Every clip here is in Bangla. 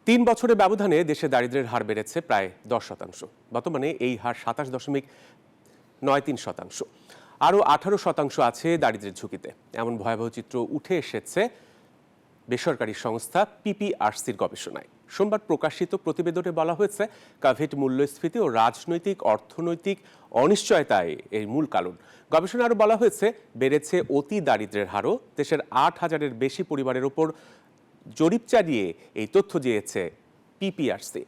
3 বছরের ব্যবধানে দেশে দারিদ্র্যের হার বেড়েছে প্রায় 10%। বর্তমানে এই হার 27.93%। আরও 18% আছে দারিদ্র্যের ঝুঁকিতে। এমন ভয়াবহ চিত্র উঠে এসেছে বেসরকারি সংস্থা পিপিআরসির গবেষণায়। সোমবার প্রকাশিত প্রতিবেদনে বলা হয়েছে, কোভিড মূল্যস্ফীতি ও রাজনৈতিক অর্থনৈতিক অনিশ্চয়তায় এর মূল কারণ। গবেষণায় আরও বলা হয়েছে, বেড়েছে অতি দারিদ্র্যের হারও। দেশের 8,000-এর বেশি পরিবারের ওপর জরিপ চালিয়ে এই তথ্য দিয়েছে পিপিআরসি।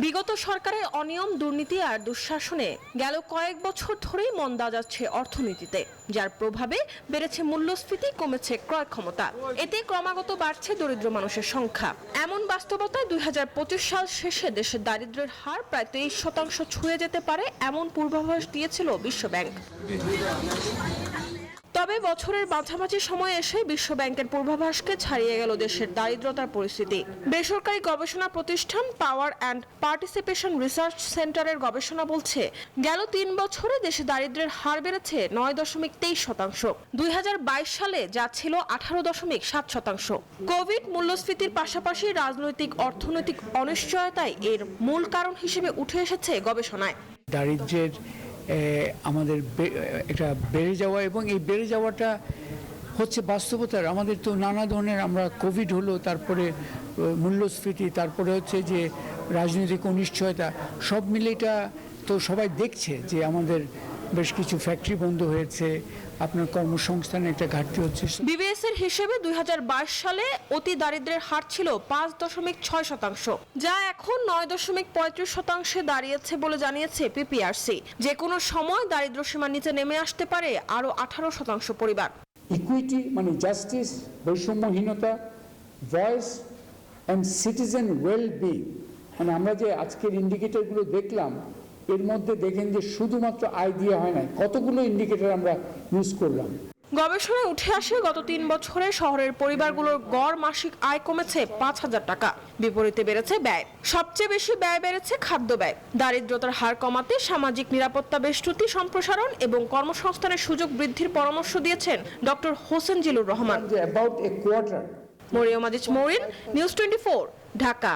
বিগত সরকারের অনিয়ম, দুর্নীতি আর দুঃশাসনে গেল কয়েক বছর ধরেই মন্দা যাচ্ছে অর্থনীতিতে, যার প্রভাবে বেড়েছে মূল্যস্ফীতি, কমেছে ক্রয় ক্ষমতা। এতে ক্রমাগত বাড়ছে দরিদ্র মানুষের সংখ্যা। এমন বাস্তবতায় 2025 সাল শেষে দেশের দারিদ্র্যের হার প্রায় 23% ছুঁয়ে যেতে পারে এমন পূর্বাভাস দিয়েছিল বিশ্বব্যাংক। তবে বছরের মাঝামাঝি সময়ে এসে বিশ্বব্যাংকের পূর্বাভাসকে ছাড়িয়ে গেল দেশের দারিদ্রতার পরিস্থিতি। বেসরকারি গবেষণা প্রতিষ্ঠান পাওয়ার অ্যান্ড পার্টিসিপেশন রিসার্চ সেন্টারের গবেষণা বলছে, গেল 3 বছরে দেশে দারিদ্র্যের হার বেড়েছে 9.23%। 2022 সালে যা ছিল 18.7%। কোভিড মূল্যস্ফীতির পাশাপাশি রাজনৈতিক অর্থনৈতিক অনিশ্চয়তাই এর মূল কারণ হিসেবে উঠে এসেছে গবেষণায়। দারিদ্র্যের আমাদের এটা বেড়ে যাওয়া, এবং এই বেড়ে যাওয়াটা হচ্ছে বাস্তবতার। আমাদের তো নানা ধরনের, আমরা কোভিড হলো, তারপরে মূল্যস্ফীতি, তারপরে হচ্ছে যে রাজনৈতিক অনিশ্চয়তা, সব মিলে এটা তো সবাই দেখছে যে আমাদের বেশ কিছু ফ্যাক্টরি বন্ধ হয়েছে, আপনার কর্মসংস্থানে একটা ঘাটতি হচ্ছে। বিবিএস এর হিসেবে 2022 সালে অতি দারিদ্র্যের হার ছিল 5.6%, যা এখন 9.35% দাঁড়িয়েছে বলে জানিয়েছে পিপিআরসি। যে কোনো সময় দারিদ্র্য সীমার নিচে নেমে আসতে পারে আরও 18% পরিবার। ইকুইটি মানে জাস্টিস, বৈষম্যহীনতা, ভয়েস অ্যান্ড সিটিজেন ওয়েলবিং, মানে আমরা যে আজকের ইন্ডিকেটরগুলো দেখলাম, এর মধ্যে দেখেন যে শুধুমাত্র আয় দিয়ে হয় না, কতগুলো ইন্ডিকেটর আমরা ইউজ করলাম। গবেষণায় উঠে আসে, গত 3 বছরে শহরের পরিবারগুলোর গড় মাসিক আয় কমেছে 5,000 টাকা। বিপরীতে বেড়েছে ব্যয়। সবচেয়ে বেশি ব্যয় বেড়েছে খাদ্য ব্যয়। দারিদ্রতার হার কমাতে সামাজিক নিরাপত্তা বেষ্টনী সম্প্রসারণ এবং কর্মসংস্থানের সুযোগ বৃদ্ধির পরামর্শ দিয়েছেন ডক্টর হোসেন জিলুর রহমান। মরিয়ম আজিজ মরিন, নিউজ 24, ঢাকা।